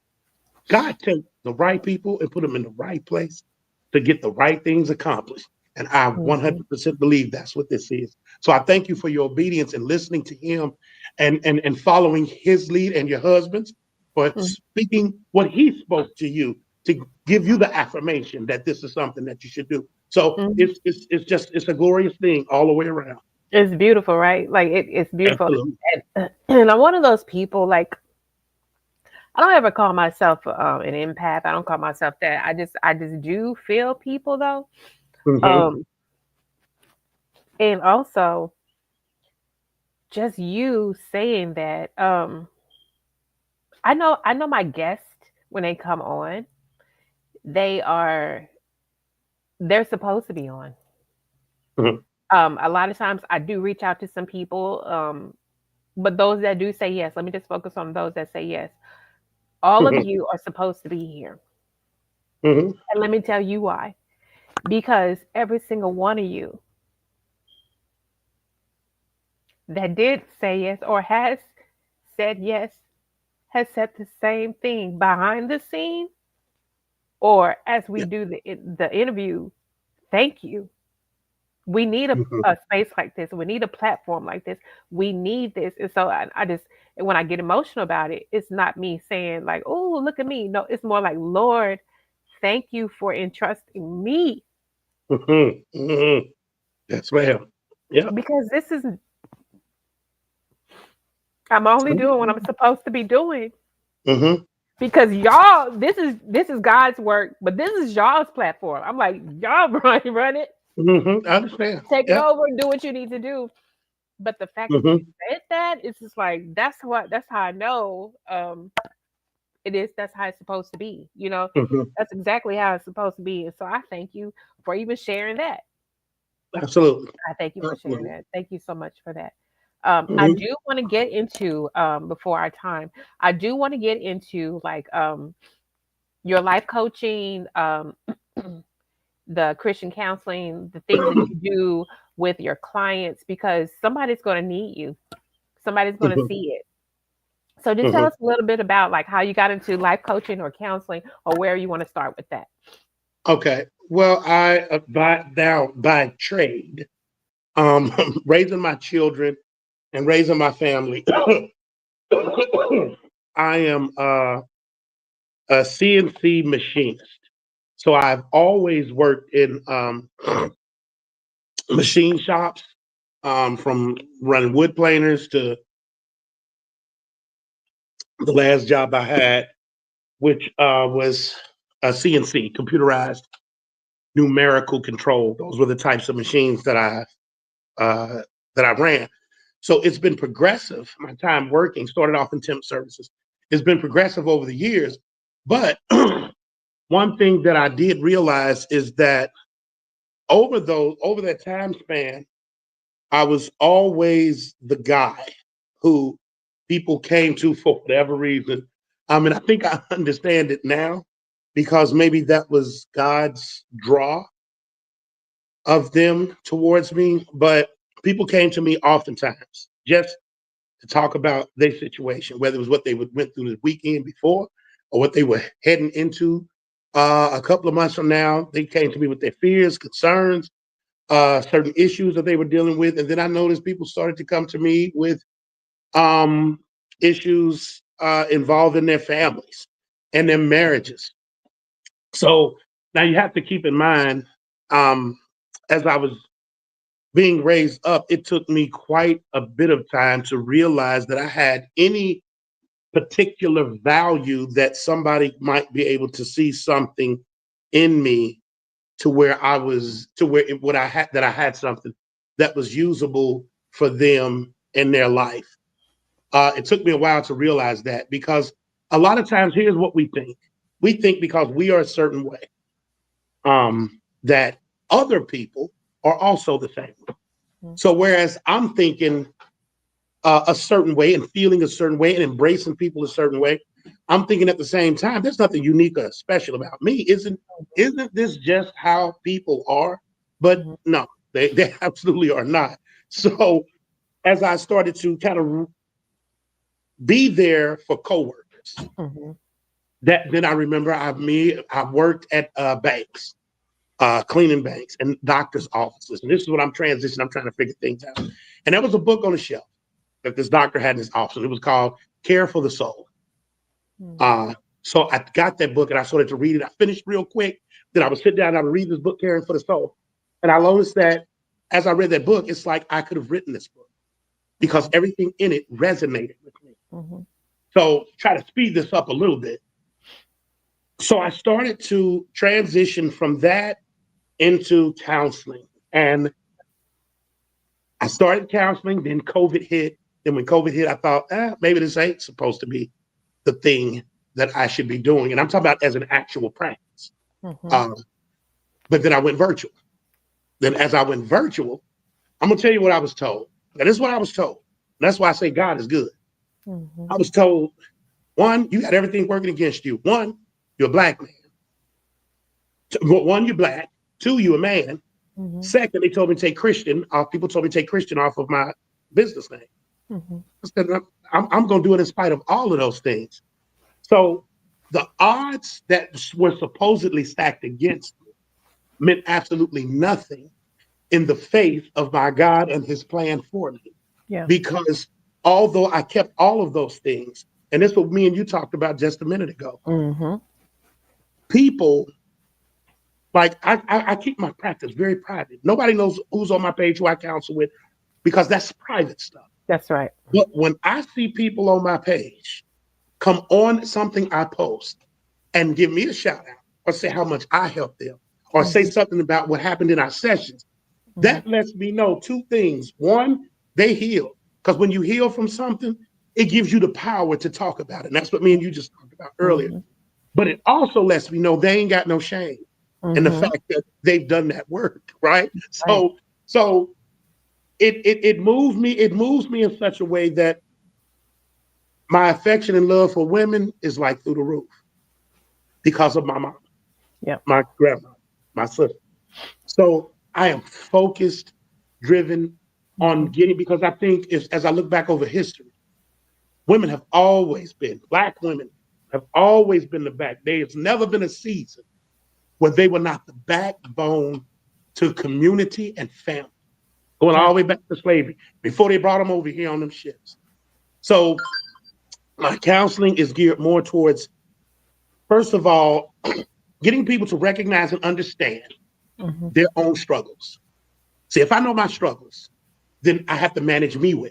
God takes the right people and put them in the right place to get the right things accomplished. And I Mhm. 100% believe that's what this is. So I thank you for your obedience and listening to him and following his lead, and your husband's for Mhm. speaking what he spoke to you to give you the affirmation that this is something that you should do. So Mhm. it's a glorious thing all the way around. It's beautiful, right? Like it's beautiful. Absolutely. And I'm one of those people like I don't ever call myself an empath. I don't call myself that. I just do feel people though. Hmm. Um and also just you saying that I know my guests when they come on, they are they're supposed to be on. Hmm. A lot of times I do reach out to some people but those that do say yes, let me just focus on those that say yes. All of Hmm. you are supposed to be here. Hmm. And let me tell you why. Because every single one of you that did say yes or has said yes has said the same thing behind the scene or as we Yeah. do the interview. Thank you. We need Hmm. a space like this. We need a platform like this. We need this. And so I just, and when I get emotional about it, it's not me saying like, oh, look at me. No, it's more like, Lord, thank you for entrusting me Hmm. Hmm. Yes, ma'am. Yeah. because this is, I'm only doing what I'm supposed to be doing Hmm. because y'all, this is God's work, but this is y'all's platform. I'm like, y'all run it, Hmm. I understand. take it Yeah. over, do what you need to do. But the fact that you Hmm. said that, it's just like that's how I know it is that's how it's supposed to be. Hmm. That's exactly how it's supposed to be. And so I thank you for even sharing that. Absolutely. I thank you for sharing Absolutely. that. Thank you so much for that. I Hmm. do want to get into before our time. I do want to get into like your life coaching, the Christian counseling, the things that you do with your clients because somebody's going to need you. Somebody's going to Hmm. see it. So just tell Hmm. us a little bit about like how you got into life coaching or counseling or where you want to start with that. Okay. Well, I by trade, raising my children and raising my family. I am a CNC machinist, so I've always worked in machine shops, from running wood planers to the last job I had, which was a CNC, computerized numerical control. Those were the types of machines uh, that I ran. So it's been progressive. My time working started off in temp services. It's been progressive over the years. But one thing that I did realize is that over that time span, I was always the guy who people came to for whatever reason. I mean, I think I understand it now because maybe that was God's draw of them towards me. But people came to me oftentimes just to talk about their situation, whether it was what they went through the weekend before or what they were heading into a couple of months from now. They came to me with their fears, concerns, certain issues that they were dealing with. And then I noticed people started to come to me with um, issues involving their families and their marriages. So now you have to keep in mind, um, as I was being raised up, it took me quite a bit of time to realize that I had any particular value that somebody might be able to see something in me to where I was to where what I had that I had something that was usable for them in their life. It took me a while to realize that because a lot of times here's what we think. We think because we are a certain way, that other people are also the same. Mhm. So whereas I'm thinking a certain way and feeling a certain way and embracing people a certain way, I'm thinking at the same time, there's nothing unique or special about me. Isn't this just how people are? But Mhm. no, they absolutely are not. So as I started to kind of be there for coworkers, Mhm. That then I remember I worked at banks, cleaning banks and doctors' offices. And this is what I'm transitioning. I'm trying to figure things out. And there was a book on the shelf that this doctor had in his office. It was called Care for the Soul. Mm. Uh, so I got that book and I started to read it. I finished real quick. Then I would sit down and I would read this book, Caring for the Soul. And I noticed that as I read that book, it's like I could have written this book because Wow. everything in it resonated with me. Hmm. So try to speed this up a little bit. So I started to transition from that into counseling. And I started counseling, then COVID hit. Then when COVID hit, I thought, maybe this ain't supposed to be the thing that I should be doing. And I'm talking about as an actual practice. Hmm. Um, but then I went virtual. Then as I went virtual, I'm gonna tell you what I was told. And this is what I was told. And that's why I say God is good. Hmm. I was told, one, you got everything working against you. One, you're a black man. One, you're black. Two, you're a man. Hmm. Second, they told me to take Christian off. People told me to take Christian off of my business name. Hmm. I said, I'm going to do it in spite of all of those things. So the odds that were supposedly stacked against me meant absolutely nothing in the faith of my God and his plan for me. Yeah. Because although I kept all of those things, and this is what me and you talked about just a minute ago, Hmm. people like I keep my practice very private. Nobody knows who's on my page, who I counsel with, because that's private stuff. That's right. But when I see people on my page come on something I post and give me a shout out or say how much I helped them or say Hmm. something about what happened in our sessions, Hmm. that lets me know two things. One, they heal. Because when you heal from something, it gives you the power to talk about it. And that's what me and you just talked about earlier. Hmm. But it also lets me know they ain't got no shame in the Hmm. fact that they've done that work, right? Right. So it moves me in such a way that my affection and love for women is like through the roof because of my mom, Yeah. my grandma, my sister. So I am focused, driven on Hmm. getting, because I think if, as I look back over history, women have always been, black women have always been the back. There's never been a season where they were not the backbone to community and family, going Yeah. all the way back to slavery before they brought them over here on them ships. So my counseling is geared more towards, first of all, getting people to recognize and understand Hmm. their own struggles. See, if I know my struggles, then I have to manage me well.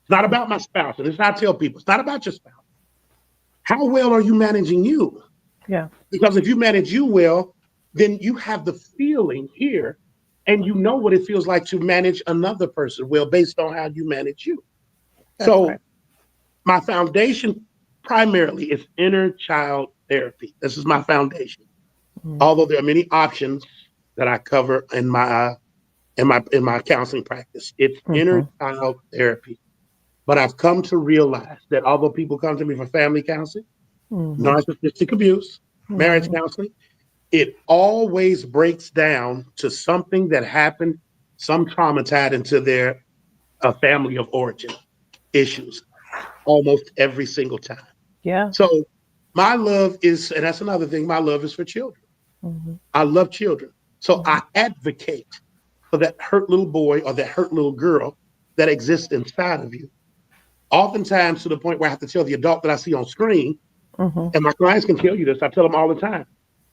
It's not about my spouse. And it's not I tell people, it's not about your spouse. How well are you managing you? Yeah. Because if you manage you well, then you have the feeling here and you know what it feels like to manage another person well based on how you manage you. That's right. So my foundation primarily is inner child therapy. This is my foundation. Hmm. Although there are many options that I cover in my counseling practice, it's inner Hmm. child therapy. But I've come to realize that although people come to me for family counseling, Hmm. narcissistic abuse, marriage Hmm. counseling, it always breaks down to something that happened, some trauma tied into their family of origin issues almost every single time. Yeah. So my love is, and that's another thing, my love is for children. Hmm. I love children. So Hmm. I advocate for that hurt little boy or that hurt little girl that exists inside of you. Oftentimes to the point where I have to tell the adult that I see on screen, Hmm. and my clients can tell you this, I tell them all the time.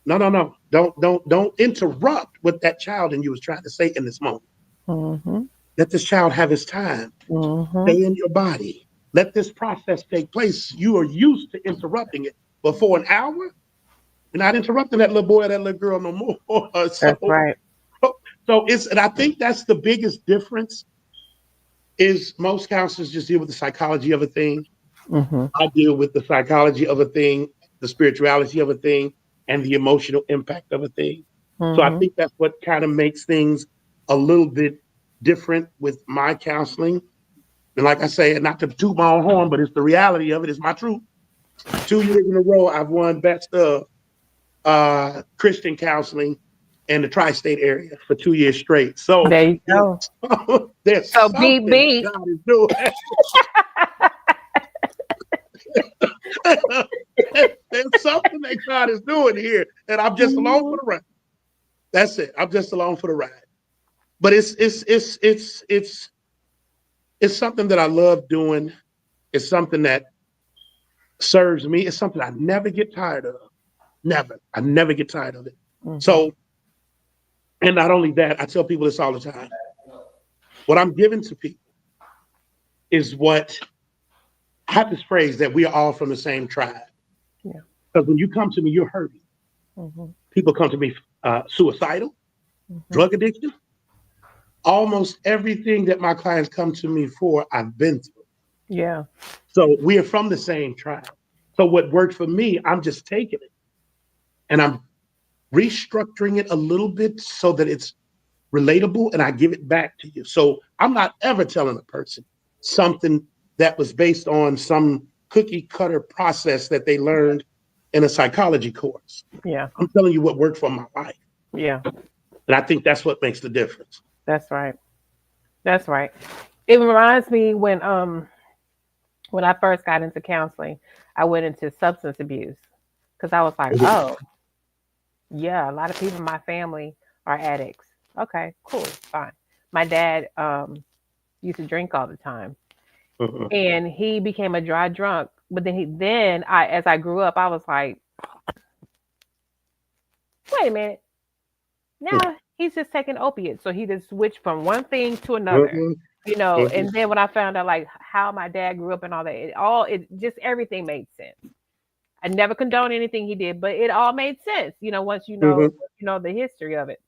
No, no, no. Don't interrupt what that child in you is trying to say in this moment. Hmm. Let this child have his time. Hmm. Stay in your body. Let this process take place. You are used to interrupting it. But for an hour, you're not interrupting that little boy or that little girl no more. That's right. So it's, and I think that's the biggest difference is most counselors just deal with the psychology of a thing. Hmm. I deal with the psychology of a thing, the spirituality of a thing, and the emotional impact of a thing. So I Hmm. think that's what kind of makes things a little bit different with my counseling. And like I say, and not to toot my own horn, but it's the reality of it. It's my truth. 2 years in a row, I've won best of Christian counseling in the tri-state area for 2 years straight. So There you there's, go. there's So beep something beep. God is doing. There's something that God is doing here, and I'm just along for Mhm. the ride. That's it. I'm just along for the ride. But it's something that I love doing. It's something that serves me. It's something I never get tired of. Never. I never get tired of it. Mhm. So, and not only that, I tell people this all the time. What I'm giving to people is what I have this phrase that we are all from the same tribe. Yeah. Because when you come to me, you're hurting. Mhm. People come to me suicidal, Mhm. drug addiction. Almost everything that my clients come to me for, I've been through. Yeah. So we are from the same tribe. So what worked for me, I'm just taking it and I'm restructuring it a little bit so that it's relatable and I give it back to you. So I'm not ever telling a person something that was based on some cookie cutter process that they learned in a psychology course. Yeah. I'm telling you what worked for my life. Yeah. And I think that's what makes the difference. That's right. That's right. It reminds me when I first got into counseling, I went into substance abuse because I was like, Mhm, oh, yeah, a lot of people in my family are addicts. Okay, cool, fine. My dad used to drink all the time, mhm, and he became a dry drunk. But then I, as I grew up, I was like, wait a minute, now he's just taking opiates, so he just switched from one thing to another, mhm, you know. mhm, And then when I found out like how my dad grew up and all that, it just everything made sense. I never condoned anything he did, but it all made sense, you know, mhm, once you know the history of it.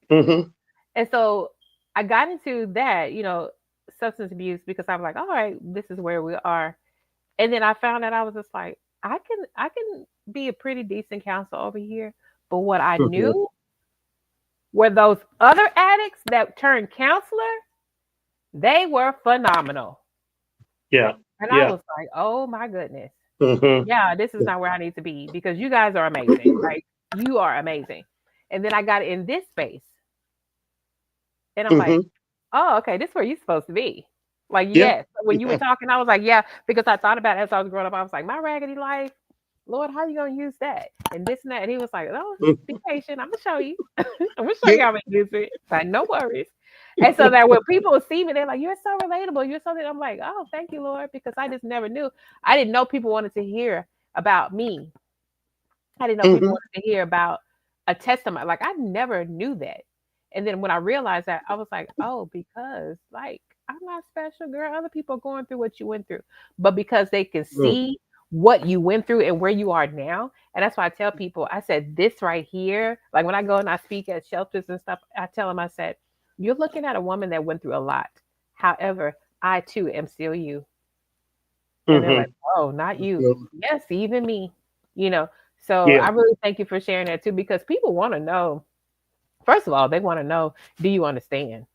mhm, And so I got into that, you know, substance abuse because I'm like, all right, this is where we are. And then I found out I was just like, I can be a pretty decent counselor over here. But what I mhm. knew were those other addicts that turned counselor, they were phenomenal. Yeah, And I yeah. was like, oh my goodness. Mhm, Yeah, this is not where I need to be because you guys are amazing. Like you are amazing. And then I got in this space and I'm like, mhm. oh, okay, this is where you're supposed to be. Like, Yeah, yes. So when you were yeah. talking, I was like, yeah, because I thought about it as I was growing up. I was like, my raggedy life, Lord, how you gonna use that? And this and that. And he was like, oh, be Mhm. patient. I'm gonna show you. I'm gonna show Yeah. you how to use it. Like, no worries. And so that when people see me, they're like, you're so relatable. You're so. I'm like, oh, thank you, Lord, because I just never knew. I didn't know people wanted to hear about me. I didn't know people Mhm, wanted to hear about a testimony. Like I never knew that. And then when I realized that, I was like, oh, because like I'm not special, girl. Other people are going through what you went through. But because they can mhm, see what you went through and where you are now. And that's why I tell people, I said, this right here, like when I go and I speak at shelters and stuff, I tell them, I said, you're looking at a woman that went through a lot. However, I too am still you. And they're like, mhm. "Oh, not you." Absolutely. Yes, even me. You know. So Yeah, I really thank you for sharing that too, because people want to know. First of all, they want to know, do you understand?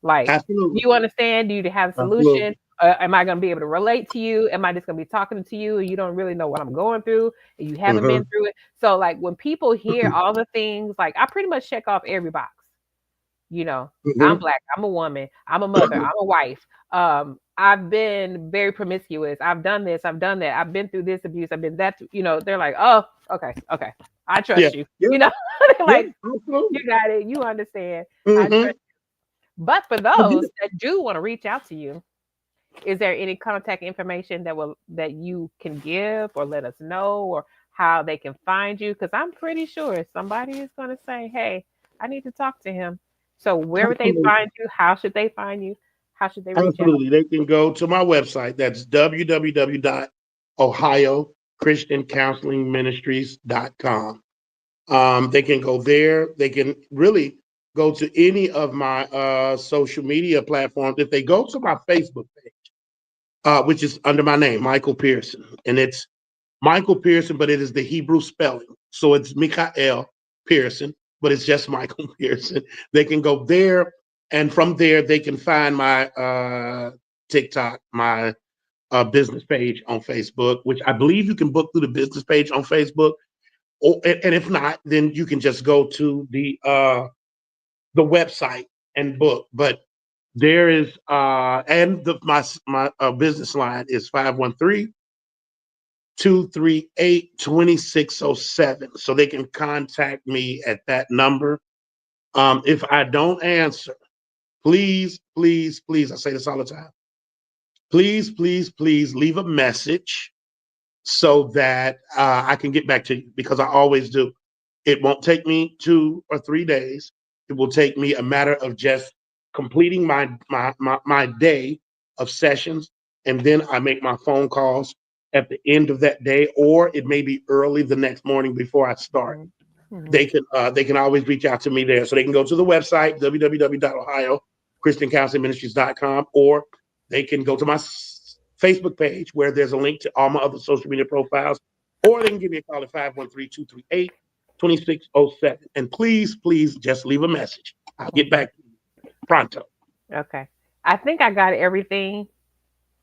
Like, do absolutely. you understand? Do you have a solution? Absolutely. Am I going to be able to relate to you? Am I just going to be talking to you and you don't really know what I'm going through and you haven't been Mhm, through it? So, like, when people hear all the things, like, I pretty much check off every box. You know, I'm mhm, black, I'm a woman, I'm a mother, I'm a wife. I've been very promiscuous. I've done this, I've done that. I've been through this abuse. I've been that, you know, they're like, "Oh, okay, okay. I yeah, trust you." yeah, You know, they're yeah, like, "You absolutely. got it. You understand. I Mhm. trust." But for Well, those yeah, that do want to reach out to you, is there any contact information that you can give or let us know or how they can find you? Because I'm pretty sure somebody is going to say, hey, I need to talk to him. So where would they absolutely. find you? How should they find you? How should they reach out? Absolutely. They can go to my website. That's www.ohiochristiancounselingministries.com. They can go there. They can really go to any of my social media platforms. If they go to my Facebook page, which is under my name, Michael Pearson, and it's Michael Pearson, but it is the Hebrew spelling. So it's Michael Pearson, but it's just Michael Pearson. They can go there, and from there, they can find my TikTok, my business page on Facebook, which I believe you can book through the business page on Facebook. Or, and if not, then you can just go to the website and book. But there is and my business line is 513 238-2607. So they can contact me at that number. If I don't answer, please, please, please, I say this all the time. Please, please, please leave a message so that I can get back to you because I always do. It won't take me 2 or 3 days. It will take me a matter of just completing my day of sessions, and then I make my phone calls at the end of that day, or it may be early the next morning before I start. Mhm. Mhm. They can always reach out to me there. So they can go to the website www.ohiochristiancounselingministries.com, or they can go to my Facebook page where there's a link to all my other social media profiles, or they can give me a call at 513-238-2607. And please, please just leave a message. I'll get Mhm. back to you pronto. Okay. I think I got everything.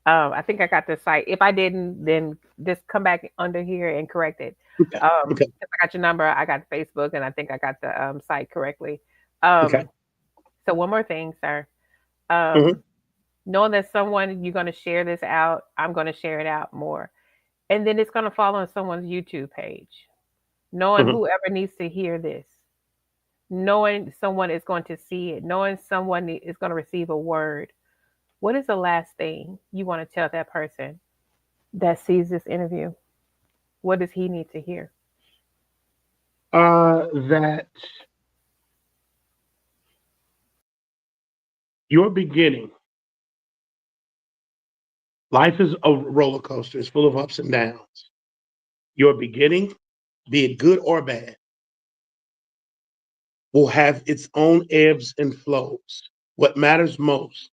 I think I got the site. If I didn't, then just come back under here and correct it. Okay. Okay. 'Cause I got your number, I got Facebook, and I think I got the site correctly. Okay. Um, so one more thing, sir. Hmm. Um, knowing that someone you're going to share this out, I'm going to share it out more, and then it's going to fall on someone's YouTube page. Knowing Hmm. whoever needs to hear this, knowing someone is going to see it, knowing someone is going to receive a word. What is the last thing you want to tell that person that sees this interview? What does he need to hear? That your beginning, life is a roller coaster. It's full of ups and downs. Your beginning, be it good or bad, will have its own ebbs and flows. What matters most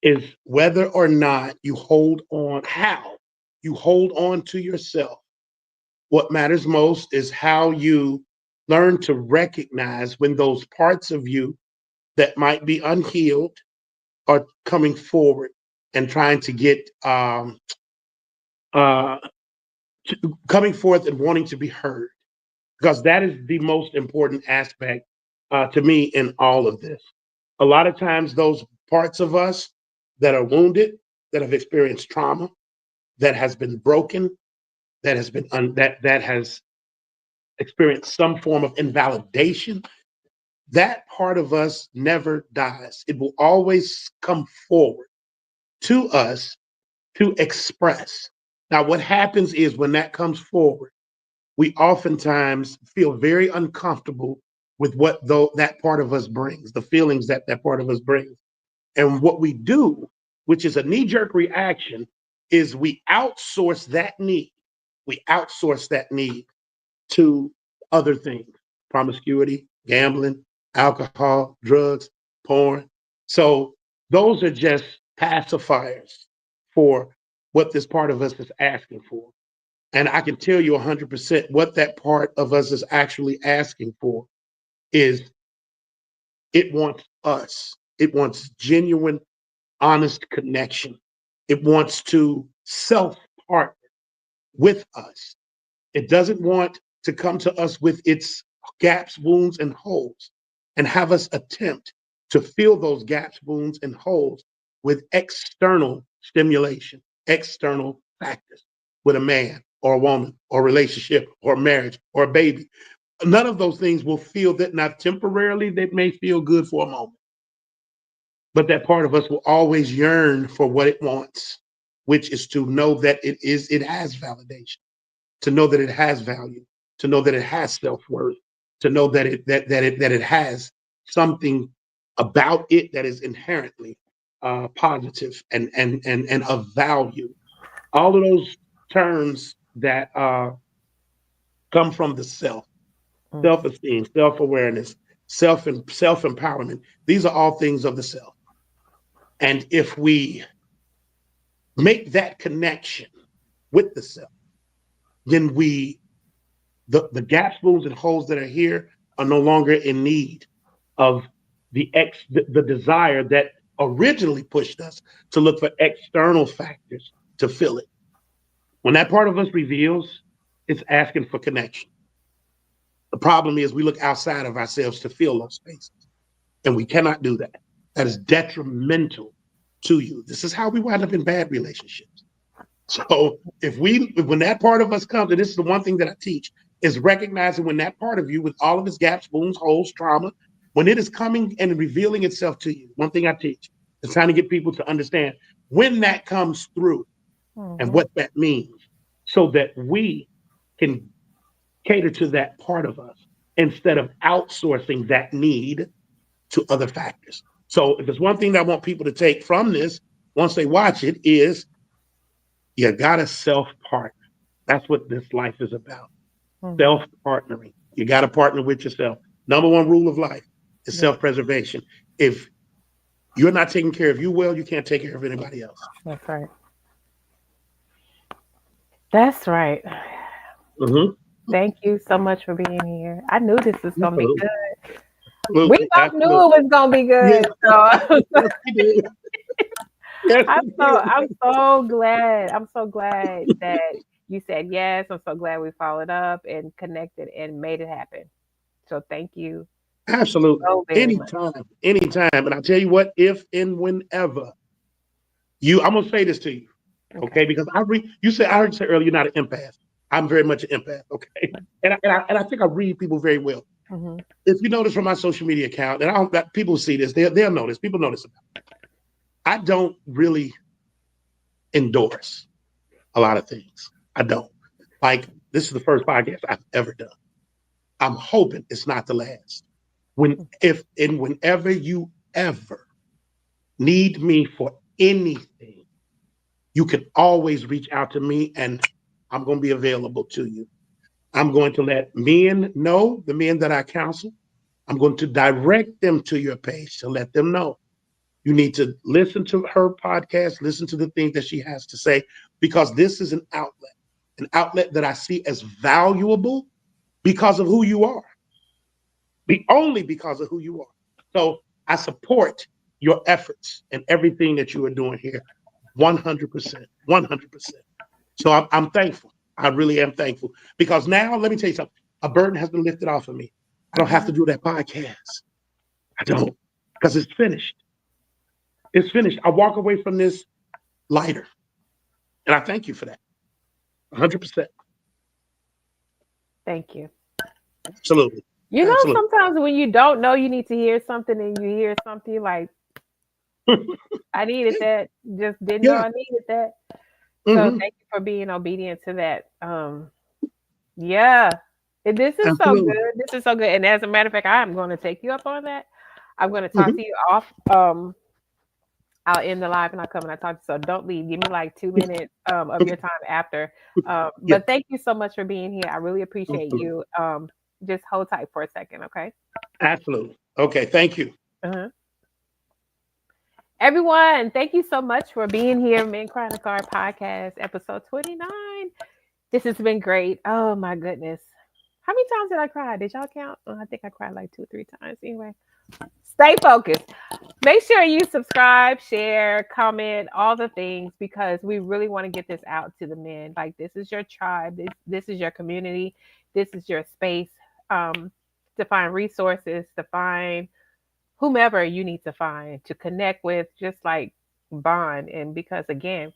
is whether or not you hold on, how you hold on to yourself. What matters most is how you learn to recognize when those parts of you that might be unhealed are coming forward and trying to get uh, coming forth and wanting to be heard, because that is the most important aspect to me in all of this. A lot of times, those parts of us that are wounded, that have experienced trauma, that has been broken, that has been that has experienced some form of invalidation, that part of us never dies. It will always come forward to us to express. Now, what happens is when that comes forward, we oftentimes feel very uncomfortable with what though that part of us brings, the feelings that that part of us brings. And what we do, which is a knee-jerk reaction, is we outsource that need. We outsource that need to other things: promiscuity, gambling, alcohol, drugs, porn. So those are just pacifiers for what this part of us is asking for. And I can tell you 100% what that part of us is actually asking for is it wants us. It wants genuine, honest connection. It wants to self partner with us. It doesn't want to come to us with its gaps, wounds, and holes and have us attempt to fill those gaps, wounds, and holes with external stimulation, external factors, with a man or a woman or a relationship or marriage or a baby. None of those things will feel that. Now, temporarily, they may feel good for a moment, but that part of us will always yearn for what it wants, which is to know that it has validation, to know that it has value, to know that it has self-worth, to know that it has something about it that is inherently positive and of value. All of those terms that come from the self, Mhm. self-esteem, self-awareness, self-empowerment. These are all things of the self. And if we make that connection with the self, then the gaps, wounds, and holes that are here are no longer in need of the desire that originally pushed us to look for external factors to fill it. When that part of us reveals, it's asking for connection. The problem is we look outside of ourselves to fill those spaces, and we cannot do that. That is detrimental to you. This is how we wind up in bad relationships. So when that part of us comes, and this is the one thing that I teach, is recognizing when that part of you, with all of its gaps, wounds, holes, trauma, when it is coming and revealing itself to you. One thing I teach is trying to get people to understand when that comes through and Mm-hmm. what that means, so that we can cater to that part of us instead of outsourcing that need to other factors. So if there's one thing that I want people to take from this once they watch it is you gotta self partner. That's what this life is about. Mm-hmm. Self partnering. You gotta partner with yourself. Number one rule of life is Yeah, self preservation. If you're not taking care of you well, you can't take care of anybody else. that's right. That's right. Mm-hmm. Thank you so much for being here. I knew this was gonna be Absolutely. good. We Absolutely. both knew Absolutely. it was gonna be Yes. good. So Yes, we did. Yes, I'm we so did. I'm so glad. I'm so glad that you said yes. I'm so glad we followed up and connected and made it happen. So thank you Absolutely. so very much. Anytime. Anytime. And I tell you what, if and whenever I'm gonna say this to you, Okay. okay? Because I heard you say earlier you're not an empath. I'm very much an empath, okay? And I think I read people very well. Hmm. If you notice from my social media account, and I don't that people see this, they'll notice. People notice about it. I don't really endorse a lot of things. I don't. Like this is the first podcast I've ever done. I'm hoping it's not the last. When if and whenever you ever need me for anything, you can always reach out to me and I'm going to be available to you. I'm going to let men know, the men that I counsel. I'm going to direct them to your page to let them know. You need to listen to her podcast, listen to the things that she has to say, because this is an outlet that I see as valuable because of who you are, only because of who you are. So I support your efforts and everything that you are doing here 100%. 100%. So I'm thankful. I really am thankful because now let me tell you something. A burden has been lifted off of me. I don't have Hmm. to do that podcast. I don't because it's finished. It's finished. I walk away from this lighter, and I thank you for that. 100%. Thank you. Absolutely. You know, Absolutely. sometimes when you don't know you need to hear something and you hear something you're like, I needed that. Just didn't know Yeah. I needed that. So Hmm. thank you for being obedient to that. Yeah. This is so Absolutely. good. This is so good. And as a matter of fact, I am going to take you up on that. I'm going to talk Hmm. to you off. I'll end the live and I'll come and I talk to you. So don't leave. Give me like 2 minutes of your Okay. time after. Yeah. But thank you so much for being here. I really appreciate Absolutely. you. Just hold tight for a second, okay? Absolutely. Okay. Thank you. Uh-huh. Everyone, thank you so much for being here. Men Cry in the Car podcast, episode 29. This has been great. Oh my goodness. How many times did I cry? Did y'all count? Oh, I think I cried like 2 or 3 times. Anyway, stay focused. Make sure you subscribe, share, comment, all the things because we really want to get this out to the men. Like this is your tribe. This is your community. This is your space um, to find resources, to find whomever you need to find to connect with, just like bond. And because again,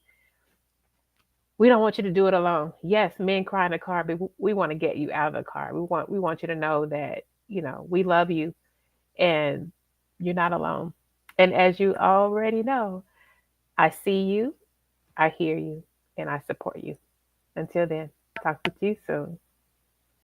we don't want you to do it alone. Yes, men cry in the car, but we want to get you out of the car. We want you to know that we love you and you're not alone. And as you already know, I see you, I hear you, and I support you. Until then, talk to you soon.